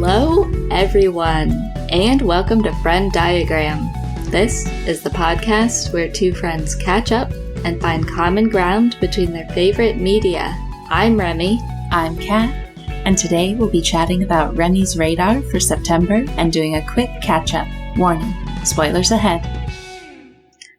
Hello, everyone, and welcome to Friend Diagram. This is the podcast where two friends catch up and find common ground between their favorite media. I'm Remy. I'm Kat, and today we'll be chatting about Remy's radar for September and doing a quick catch-up. Warning, spoilers ahead.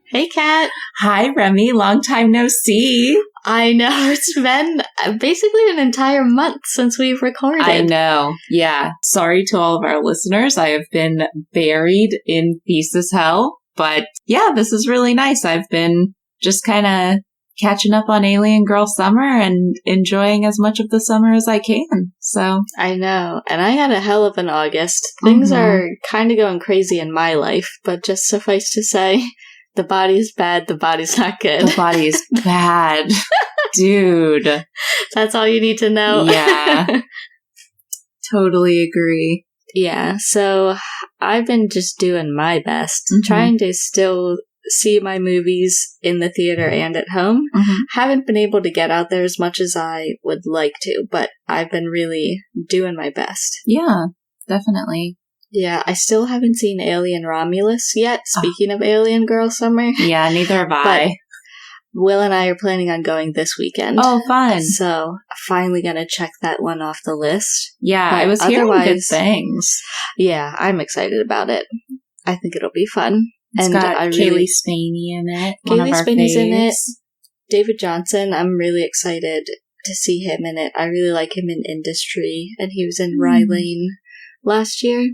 Hey, Kat. Hi, Remy. Long time no see. I know, it's been basically an entire month since we've recorded. I know. Yeah. Sorry to all of our listeners. I have been buried in peace as hell. But yeah, this is really nice. I've been just kind of catching up on Alien Girl Summer and enjoying as much of the summer as I can. So I know. And I had a hell of an August. Things are kind of going crazy in my life, but just suffice to say, the body's bad, the body's not good. The body's bad. Dude. That's all you need to know. Yeah. Totally agree. Yeah, so I've been just doing my best, trying to still see my movies in the theater and at home. Haven't been able to get out there as much as I would like to, but I've been really doing my best. Yeah, definitely. Yeah, I still haven't seen Alien Romulus yet, speaking of Alien Girl Summer. Yeah, neither have I. But Will and I are planning on going this weekend. Oh, fun. So, finally gonna check that one off the list. Yeah, but I was hearing good things. Yeah, I'm excited about it. I think it'll be fun. It's got Kaylee Spaney in it. Kaylee Spaney's in it. David Johnson, I'm really excited to see him in it. I really like him in Industry, and he was in Rye Lane last year.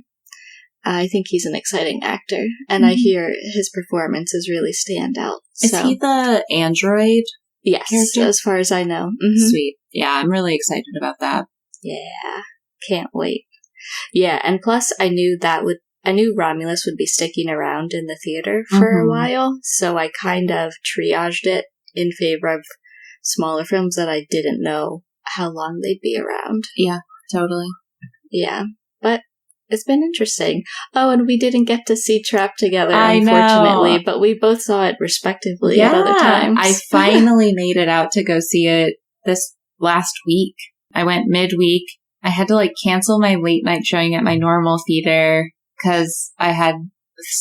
I think he's an exciting actor, and I hear his performances really stand out. Is he the android? Yes, character? As far as I know. Sweet. Yeah, I'm really excited about that. Yeah, can't wait. Yeah, and plus I knew Romulus would be sticking around in the theater for a while, so I kind of triaged it in favor of smaller films that I didn't know how long they'd be around. Yeah, totally. Yeah, but it's been interesting. Oh, and we didn't get to see Trap together, I unfortunately, know. But we both saw it respectively at other times. I finally made it out to go see it this last week. I went midweek. I had to cancel my late night showing at my normal theater because I had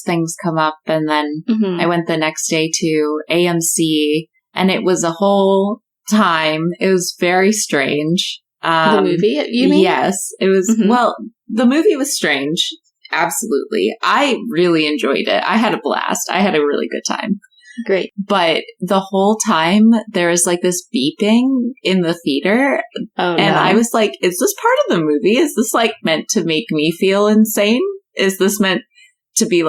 things come up, and then I went the next day to AMC, and it was a whole time. It was very strange. The movie, you mean? Yes, it was. Well, the movie was strange. Absolutely. I really enjoyed it. I had a blast. I had a really good time. Great. But the whole time there was this beeping in the theater. Oh, and I was like, is this part of the movie? Is this meant to make me feel insane? Is this meant to be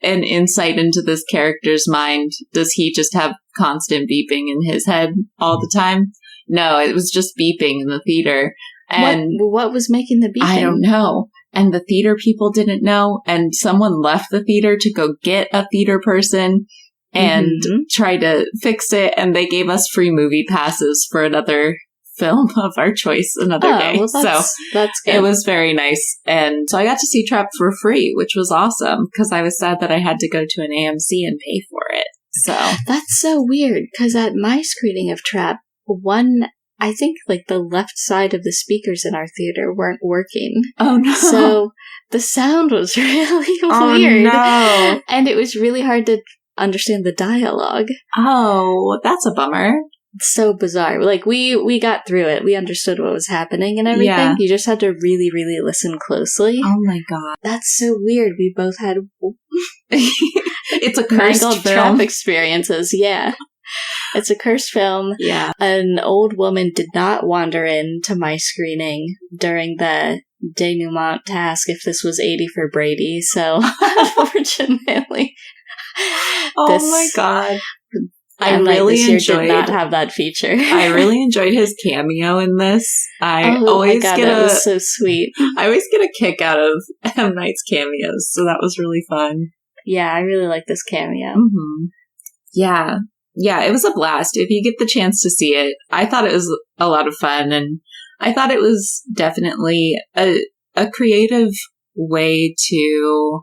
an insight into this character's mind? Does he just have constant beeping in his head all the time? No, it was just beeping in the theater. And what was making the beeping? I don't know. And the theater people didn't know. And someone left the theater to go get a theater person and try to fix it. And they gave us free movie passes for another film of our choice another day. Well, that's good. It was very nice. And so I got to see Trap for free, which was awesome because I was sad that I had to go to an AMC and pay for it. So that's so weird because at my screening of Trap, I think the left side of the speakers in our theater weren't working. Oh no. So the sound was really oh, weird. No. And it was really hard to understand the dialogue. Oh, that's a bummer. It's so bizarre. We got through it. We understood what was happening and everything. Yeah. You just had to really, really listen closely. Oh my god. That's so weird. We both had it's a cursed film. Trap experiences, yeah. It's a cursed film. Yeah. An old woman did not wander into my screening during the denouement task if this was 80 for Brady. So, unfortunately. Oh my god. I really did not have that feature. I really enjoyed his cameo in this. That was so sweet. I always get a kick out of M. Night's cameos, so that was really fun. Yeah, I really like this cameo. Yeah. Yeah, it was a blast. If you get the chance to see it, I thought it was a lot of fun, and I thought it was definitely a creative way to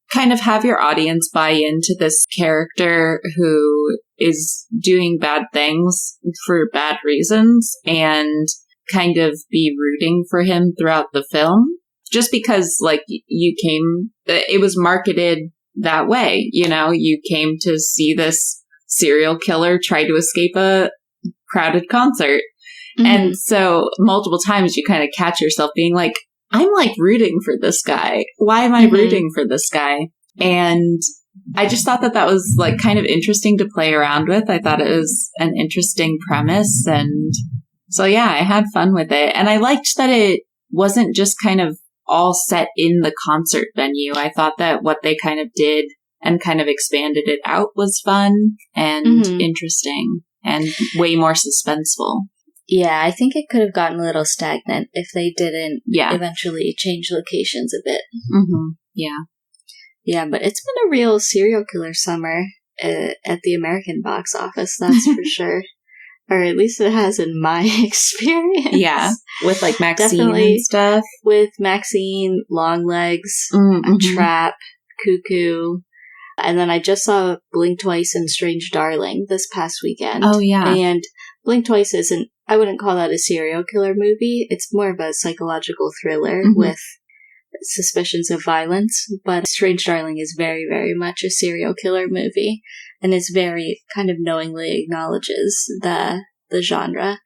kind of have your audience buy into this character who is doing bad things for bad reasons and kind of be rooting for him throughout the film. just because like it was marketed that way, you know, you came to see this serial killer try to escape a crowded concert. Mm-hmm. And so multiple times you kind of catch yourself being like, I'm like rooting for this guy. Why am I rooting for this guy? And I just thought that was like kind of interesting to play around with. I thought it was an interesting premise. And so, yeah, I had fun with it. And I liked that it wasn't just kind of all set in the concert venue. I thought that what they kind of did and kind of expanded it out was fun and interesting and way more suspenseful. Yeah, I think it could have gotten a little stagnant if they didn't eventually change locations a bit. Mm-hmm. Yeah. Yeah, but it's been a real serial killer summer at the American box office, that's for sure. Or at least it has in my experience. Yeah, with like Maxine and stuff. With Maxine, Longlegs, Trap, Cuckoo. And then I just saw Blink Twice and Strange Darling this past weekend. Oh, yeah. And Blink Twice I wouldn't call that a serial killer movie. It's more of a psychological thriller with suspicions of violence, but Strange Darling is very, very much a serial killer movie, and it's very kind of knowingly acknowledges the genre.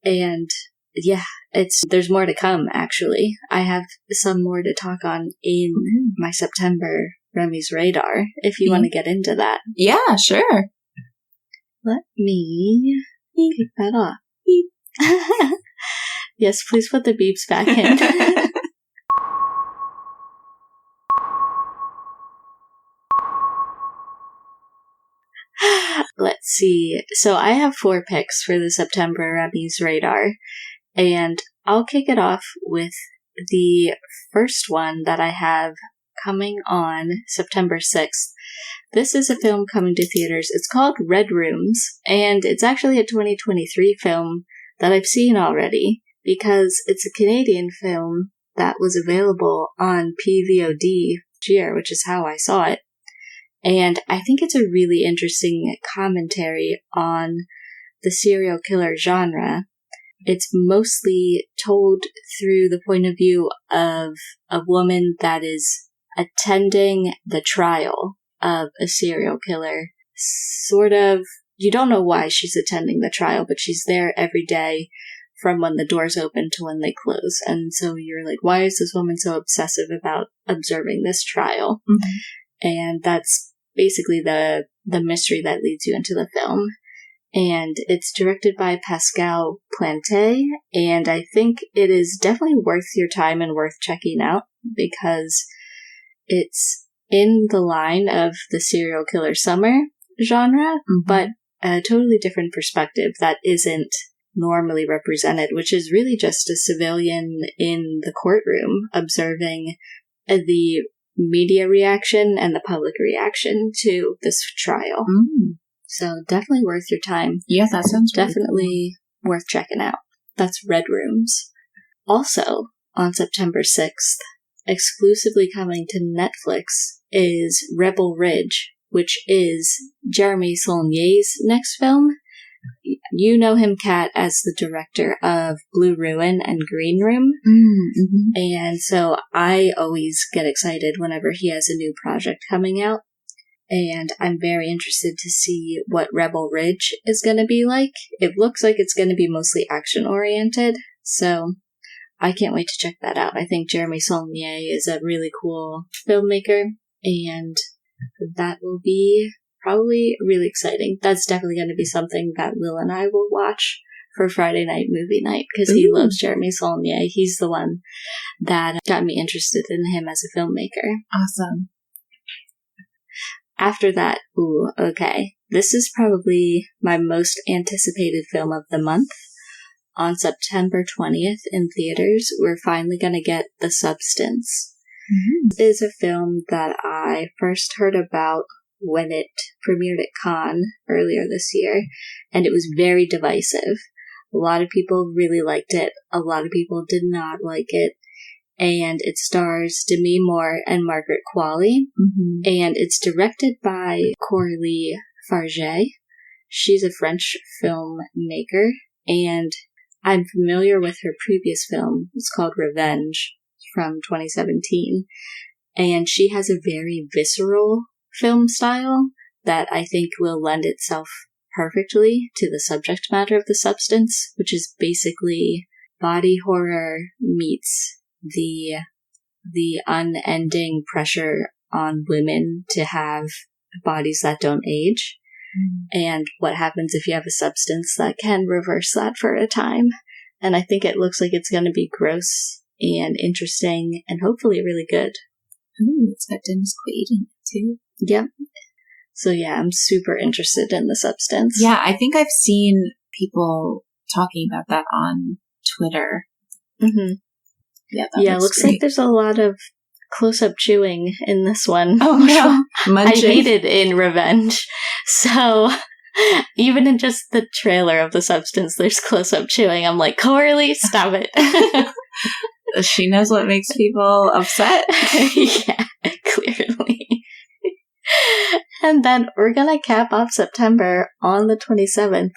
And yeah, there's more to come, actually. I have some more to talk on in my September Remy's Radar, if you want to get into that. Yeah, sure. Let me kick that off. Yes, please put the beeps back in. Let's see. So I have 4 picks for the September Remy's Radar, and I'll kick it off with the first one that I have coming on September 6th. This is a film coming to theaters. It's called Red Rooms, and it's actually a 2023 film that I've seen already because it's a Canadian film that was available on PVOD last year, which is how I saw it. And I think it's a really interesting commentary on the serial killer genre. It's mostly told through the point of view of a woman that is attending the trial of a serial killer. Sort of, you don't know why she's attending the trial, but she's there every day from when the doors open to when they close. And so you're like, why is this woman so obsessive about observing this trial? Mm-hmm. And that's basically the mystery that leads you into the film. And it's directed by Pascal Plante, and I think it is definitely worth your time and worth checking out because it's in the line of the serial killer summer genre, but a totally different perspective that isn't normally represented, which is really just a civilian in the courtroom observing the media reaction and the public reaction to this trial. So definitely worth your time. Yeah, that sounds definitely worth checking out. That's Red Rooms. Also, on September 6th, exclusively coming to Netflix is Rebel Ridge, which is Jeremy Saulnier's next film. You know him, Kat, as the director of Blue Ruin and Green Room. And so I always get excited whenever he has a new project coming out. And I'm very interested to see what Rebel Ridge is going to be like. It looks like it's going to be mostly action-oriented, so I can't wait to check that out. I think Jeremy Saulnier is a really cool filmmaker, and that will be probably really exciting. That's definitely going to be something that Lil and I will watch for Friday night movie night, because he loves Jeremy Saulnier. He's the one that got me interested in him as a filmmaker. Awesome. After that, okay. This is probably my most anticipated film of the month. On September 20th in theaters, we're finally going to get The Substance. This is a film that I first heard about when it premiered at Cannes earlier this year, and it was very divisive. A lot of people really liked it. A lot of people did not like it. And it stars Demi Moore and Margaret Qualley. And it's directed by Coralie Farge. She's a French filmmaker, and I'm familiar with her previous film. It's called Revenge from 2017. And she has a very visceral film style that I think will lend itself perfectly to the subject matter of The Substance, which is basically body horror meets the unending pressure on women to have bodies that don't age, and what happens if you have a substance that can reverse that for a time. And I think it looks like it's going to be gross and interesting and hopefully really good. Ooh, it's got Dennis Quaid in it too. Yep. So yeah, I'm super interested in The Substance. Yeah, I think I've seen people talking about that on Twitter. Mm-hmm. Yeah, it looks great. Like there's a lot of close-up chewing in this one. Oh no, munching. I hated in Revenge. So even in just the trailer of The Substance, there's close-up chewing. I'm like, Coralie, stop it. She knows what makes people upset. Yeah, clearly. And then we're going to cap off September on the 27th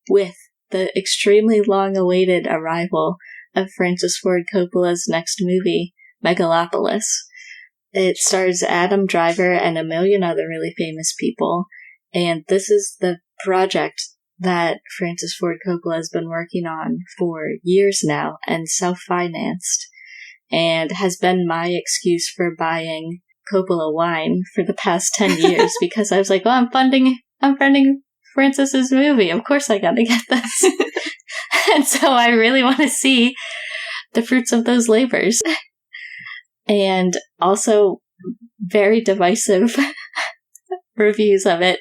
with the extremely long-awaited arrival of Francis Ford Coppola's next movie, Megalopolis. It stars Adam Driver and a million other really famous people, and this is the project that Francis Ford Coppola has been working on for years now and self-financed, and has been my excuse for buying Coppola wine for the past 10 years because I was like, well, I'm funding Francis's movie. Of course I gotta get this. And so I really want to see the fruits of those labors. And also very divisive reviews of it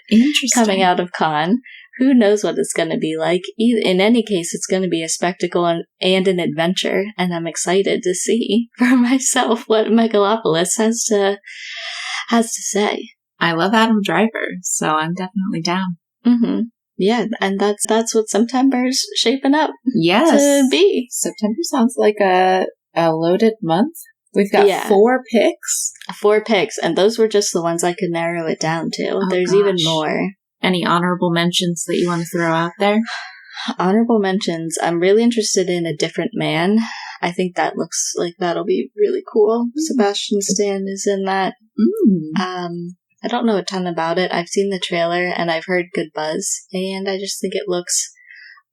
coming out of Cannes. Who knows what it's going to be like. In any case, it's going to be a spectacle and an adventure, and I'm excited to see for myself what Megalopolis has to say. I love Adam Driver, so I'm definitely down. Mm-hmm. Yeah, and that's what September's shaping up to be. September sounds like a loaded month. We've got 4 picks. 4 picks, and those were just the ones I could narrow it down to. Oh, There's even more. Any honorable mentions that you want to throw out there? Honorable mentions. I'm really interested in A Different Man. I think that looks like that'll be really cool. Sebastian Stan is in that. I don't know a ton about it. I've seen the trailer and I've heard good buzz, and I just think it looks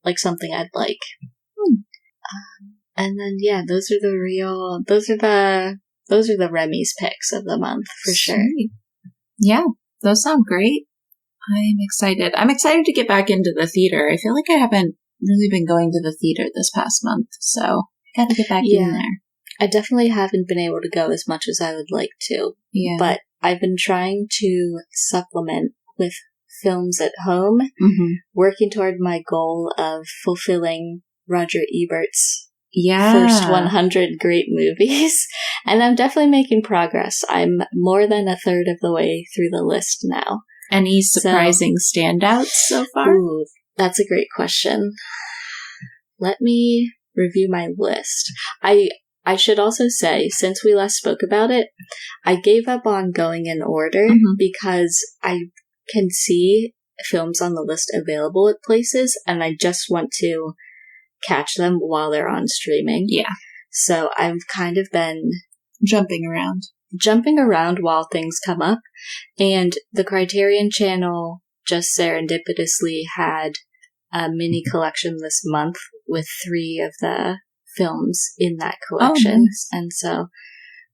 like something I'd like. And then those are the Remy's picks of the month for sure. Yeah, those sound great. I'm excited. I'm excited to get back into the theater. I feel like I haven't really been going to the theater this past month, so I gotta get back in there. I definitely haven't been able to go as much as I would like to. Yeah. But I've been trying to supplement with films at home, working toward my goal of fulfilling Roger Ebert's first 100 great movies. And I'm definitely making progress. I'm more than a third of the way through the list now. Any surprising standouts so far? Ooh, that's a great question. Let me review my list. I should also say, since we last spoke about it, I gave up on going in order because I can see films on the list available at places, and I just want to catch them while they're on streaming. Yeah. So I've kind of been jumping around while things come up. And the Criterion Channel just serendipitously had a mini collection this month with 3 of the films in that collection. Oh, nice. And so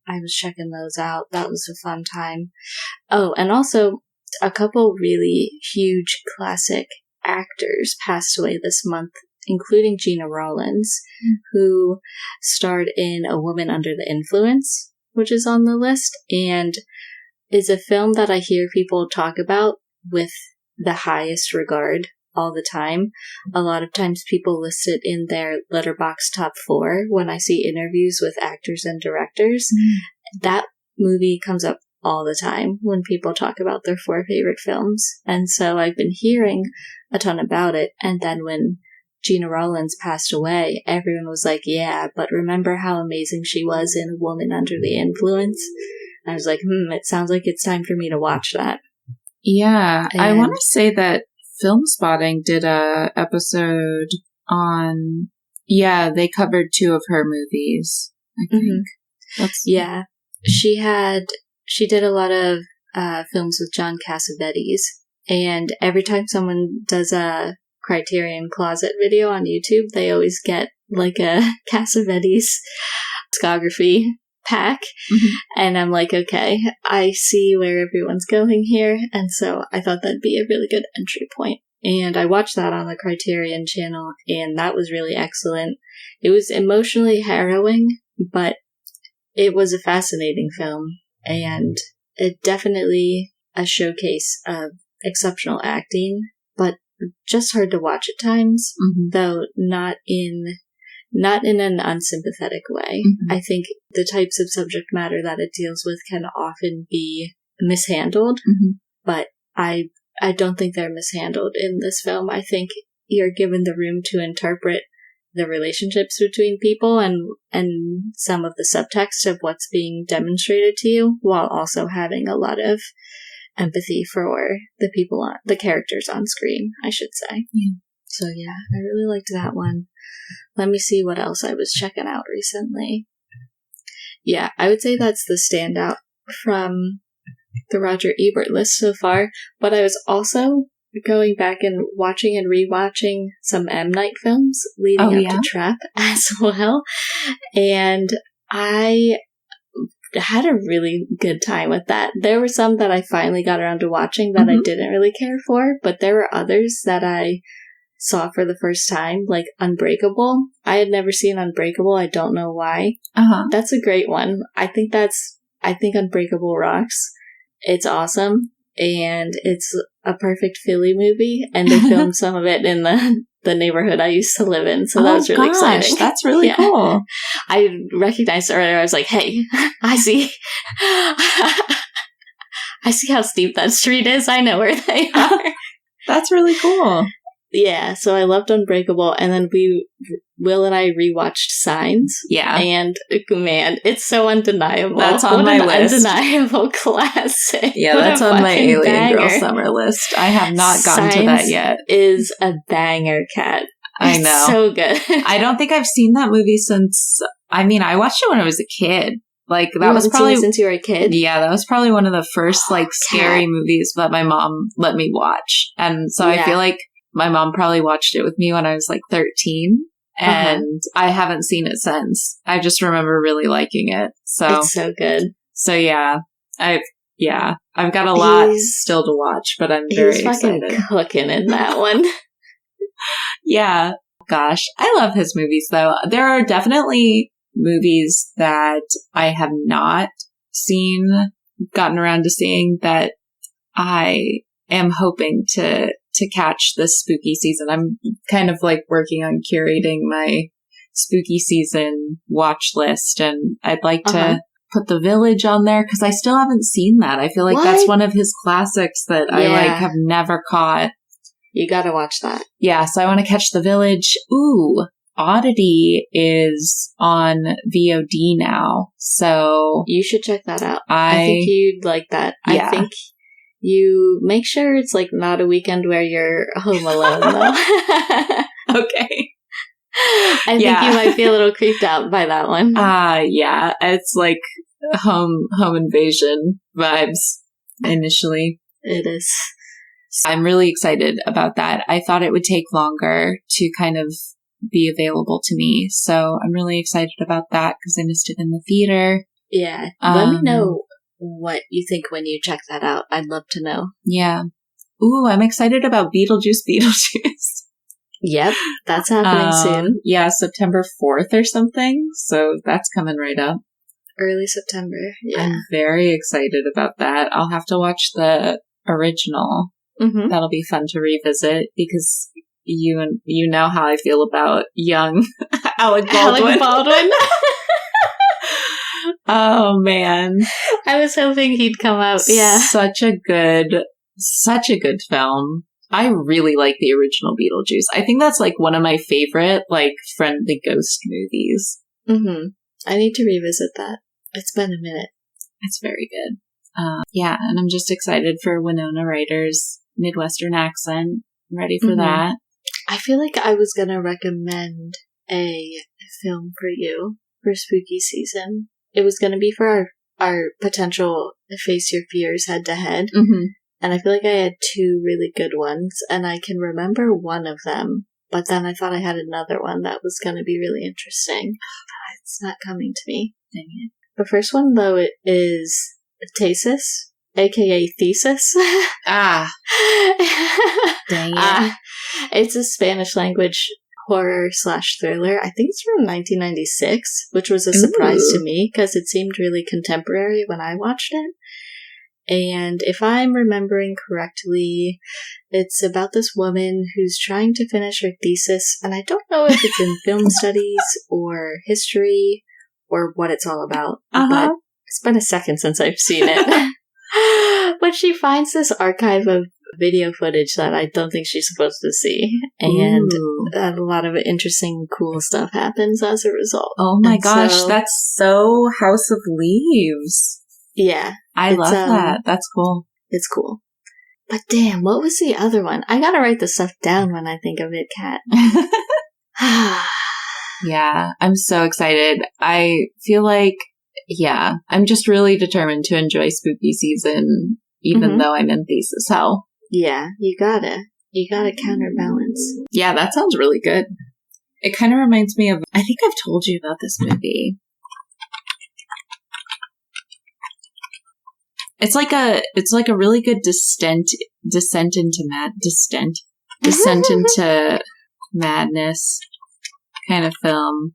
I was checking those out. That was a fun time. Oh, and also a couple really huge classic actors passed away this month, including Gina Rollins, who starred in A Woman Under the Influence, which is on the list, and is a film that I hear people talk about with the highest regard all the time. A lot of times people list it in their Letterboxd top 4 when I see interviews with actors and directors. That movie comes up all the time when people talk about their 4 favorite films. And so I've been hearing a ton about it. And then when Gina Rollins passed away, everyone was like, yeah, but remember how amazing she was in A Woman Under the Influence? And I was like, it sounds like it's time for me to watch that. Yeah, and I want to say that Film Spotting did a episode on, they covered 2 of her movies, I think. Yeah. She did a lot of films with John Cassavetes, and every time someone does a Criterion Closet video on YouTube, they always get like a Cassavetes discography pack. And I'm like, okay, I see where everyone's going here, and so I thought that'd be a really good entry point. And I watched that on the Criterion channel, and that was really excellent. It was emotionally harrowing, but it was a fascinating film, and it definitely a showcase of exceptional acting, but just hard to watch at times, though not in an unsympathetic way. I think the types of subject matter that it deals with can often be mishandled, but I don't think they're mishandled in this film. I think you're given the room to interpret the relationships between people and some of the subtext of what's being demonstrated to you, while also having a lot of empathy for the characters on screen, I should say. So yeah, I really liked that one. Let me see what else I was checking out recently. Yeah, I would say that's the standout from the Roger Ebert list so far, but I was also going back and watching and rewatching some M. Night films leading up to Trap as well, and I had a really good time with that. There were some that I finally got around to watching that I didn't really care for, but there were others that I saw for the first time, like Unbreakable. I had never seen Unbreakable. I don't know why. That's a great one. I think Unbreakable rocks. It's awesome, and it's a perfect Philly movie, and they filmed some of it in the neighborhood I used to live in, so that was really exciting. That's really cool. I recognized earlier, I was like, hey, I see how steep that street is. I know where they are. That's really cool. Yeah, so I loved Unbreakable, and then Will and I rewatched Signs. Yeah. And, man, it's so undeniable. That's on my list. Undeniable classic. Yeah, that's on my Alien Girl Summer list. I have not gotten to that yet. Is a banger, Kat. I know. So good. I don't think I've seen that movie since, I watched it when I was a kid. Like, that was probably... since you were a kid? Yeah, that was probably one of the first, scary movies that my mom let me watch. And so I feel like my mom probably watched it with me when I was 13, and I haven't seen it since. I just remember really liking it. So it's so good. So yeah, I've got a lot still to watch, but I'm very excited. He's fucking cooking in that one. Yeah, gosh, I love his movies though. There are definitely movies that I have not gotten around to seeing that I am hoping to catch this spooky season. I'm kind of working on curating my spooky season watch list, and I'd like to put The Village on there because I still haven't seen that. I feel like that's one of his classics that I have never caught. You gotta watch that. Yeah, so I want to catch The Village. Ooh, Oddity is on VOD now, so you should check that out. I think you'd like that. Yeah. I think you make sure it's not a weekend where you're home alone, though. Okay. I think you might be a little creeped out by that one. Yeah. It's home invasion vibes initially. It is. I'm really excited about that. I thought it would take longer to kind of be available to me. So I'm really excited about that because I missed it in the theater. Yeah. Let me know what you think when you check that out. I'd love to know. Yeah. Ooh, I'm excited about Beetlejuice. Yep, that's happening soon. Yeah, September 4th or something. So that's coming right up. Early September, yeah. I'm very excited about that. I'll have to watch the original. That'll be fun to revisit because you know how I feel about young Alec Baldwin. Oh, man. I was hoping he'd come out. Yeah. Such a good film. I really like the original Beetlejuice. I think that's one of my favorite friendly ghost movies. I need to revisit that. It's been a minute. It's very good. Yeah, and I'm just excited for Winona Ryder's Midwestern accent. I'm ready for that. I feel like I was going to recommend a film for you for spooky season. it was going to be for our potential Face Your Fears head-to-head. Mm-hmm. And I feel like I had 2 really good ones, and I can remember one of them, but then I thought I had another one that was going to be really interesting. It's not coming to me. Dang it. The first one, though, it is Thesis, aka Thesis. Ah. Dang it. It's a Spanish language horror/thriller. I think it's from 1996, which was a surprise to me because it seemed really contemporary when I watched it. And if I'm remembering correctly, it's about this woman who's trying to finish her thesis, and I don't know if it's in film studies or history or what it's all about, but it's been a second since I've seen it. But she finds this archive of video footage that I don't think she's supposed to see, and a lot of interesting, cool stuff happens as a result. Oh my gosh, that's so House of Leaves. Yeah. I love that. That's cool. It's cool. But damn, what was the other one? I gotta write this stuff down when I think of it, Kat. Yeah, I'm so excited. I feel like, I'm just really determined to enjoy spooky season, even though I'm in thesis hell. Yeah, you gotta counterbalance. Yeah, that sounds really good. It kind of reminds me of, I think I've told you about this movie. It's like a really good descent into madness kind of film.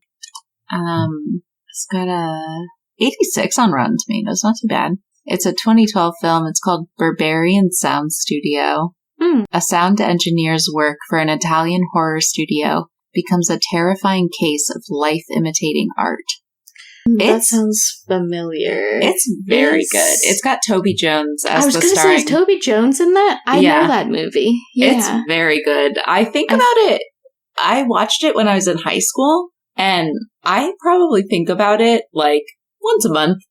It's got a 86 on Rotten Tomatoes, not too bad. It's a 2012 film. It's called Barbarian Sound Studio. A sound engineer's work for an Italian horror studio becomes a terrifying case of life imitating art. That sounds familiar. It's very good. It's got Toby Jones as the starring. I was going to say, is Toby Jones in that? I know that movie. Yeah. It's very good. I think about it. I watched it when I was in high school, and I probably think about it like once a month.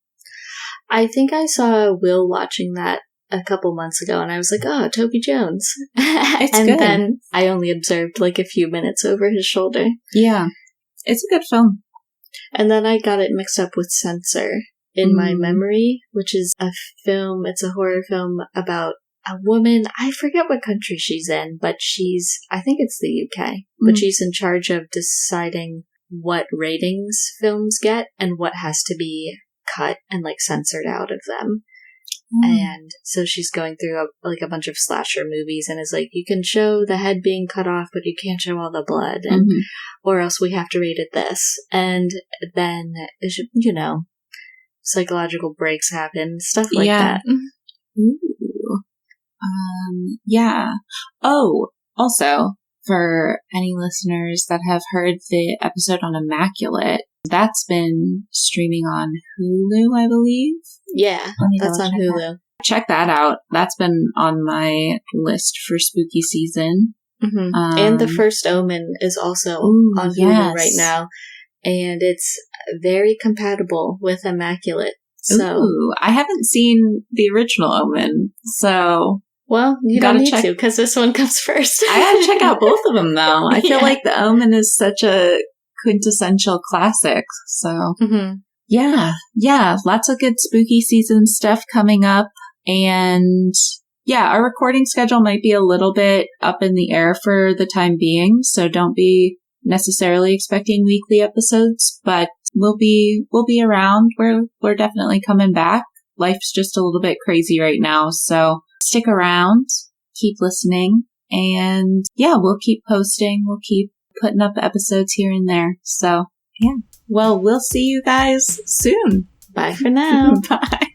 I think I saw Will watching that a couple months ago, and I was like, oh, Toby Jones. It's and good. Then I only observed like a few minutes over his shoulder. Yeah. It's a good film. And then I got it mixed up with Censor in my memory, which is a film, it's a horror film about a woman, I forget what country she's in, but I think it's the UK, but she's in charge of deciding what ratings films get and what has to be cut and like censored out of them. And so she's going through a bunch of slasher movies and is like, you can show the head being cut off, but you can't show all the blood, and or else we have to rate it this. And then, psychological breaks happen, stuff like that. Ooh. Yeah. Oh, also, for any listeners that have heard the episode on Immaculate, that's been streaming on Hulu, I believe. Yeah, that's on Hulu. Check that out. That's been on my list for spooky season. And The First Omen is also on Hulu right now. And it's very compatible with Immaculate. So I haven't seen the original Omen, so... Well, you don't need to, because this one comes first. I gotta check out both of them, though. I feel like The Omen is such a quintessential classic, so... Yeah, lots of good spooky season stuff coming up, and our recording schedule might be a little bit up in the air for the time being, so don't be necessarily expecting weekly episodes, but we'll be around. We're definitely coming back. Life's just a little bit crazy right now, so stick around, keep listening, and we'll keep posting, we'll keep putting up episodes here and there, so well, we'll see you guys soon. Bye for now. Bye.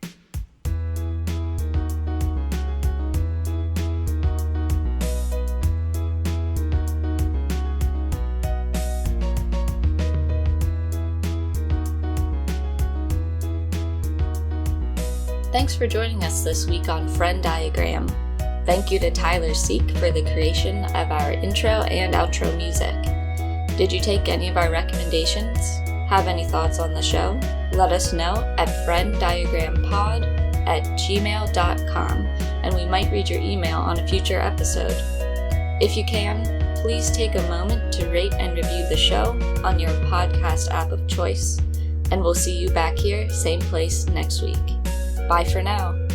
Thanks for joining us this week on Friend Diagram. Thank you to Tyler Seek for the creation of our intro and outro music. Did you take any of our recommendations? Have any thoughts on the show? Let us know at frienddiagrampod@gmail.com, and we might read your email on a future episode. If you can, please take a moment to rate and review the show on your podcast app of choice. and we'll see you back here, same place next week. Bye for now.